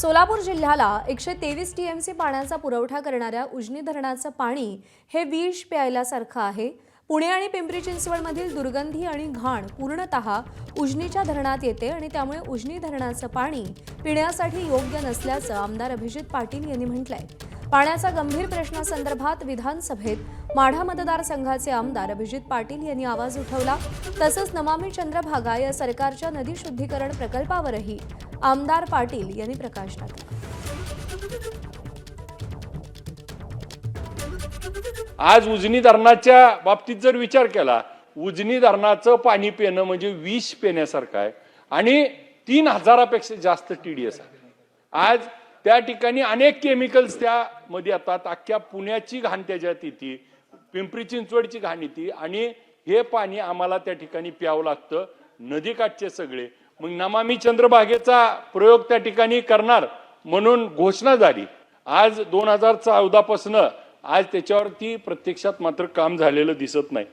सोलापूर जिल्ह्याला 123 टीएमसी पाण्याचा पुरवठा करणाऱ्या उजनी धरणाचं पाणी हे विष प्यायल्यासारखं आहे। पुणे आणि पिंपरी चिंचवडमधील दुर्गंधी आणि घाण पूर्णतः उजनीच्या धरणात येते आणि त्यामुळे उजनी धरणाचं पाणी पिण्यासाठी योग्य नसल्याचं आमदार अभिजित पाटील यांनी म्हटलंय। पाण्याचा गंभीर प्रश्नासंदर्भात विधानसभेत माढा मतदारसंघाचे आमदार अभिजित पाटील यांनी आवाज उठवला। तसंच नमामि चंद्रभागा या सरकारच्या नदी शुद्धीकरण प्रकल्पावरही आमदार पाटील यांनी प्रकाश टाकला। आज उजनी धरणाच्या बाबतीत जर विचार केला, उजनी धरणाचं पाणी पिणं म्हणजे विष पिण्यासारखं आहे आणि 3000पेक्षा जास्त टीडीएस आहे। आज त्या ठिकाणी अनेक केमिकल्स त्यामध्ये येतात। अख्ख्या पुण्याची घाण त्याच्यात येते, पिंपरी चिंचवडची घाण येते आणि हे पाणी आम्हाला त्या ठिकाणी प्यावं लागतं। नदीकाठचे सगळे मग नमामि चंद्रभागेचा प्रयोग त्या ठिकाणी करणार म्हणून घोषणा झाली। आज 2014 पासून आज त्याच्यावरती प्रत्यक्षात मात्र काम झालेलं दिसत नाही।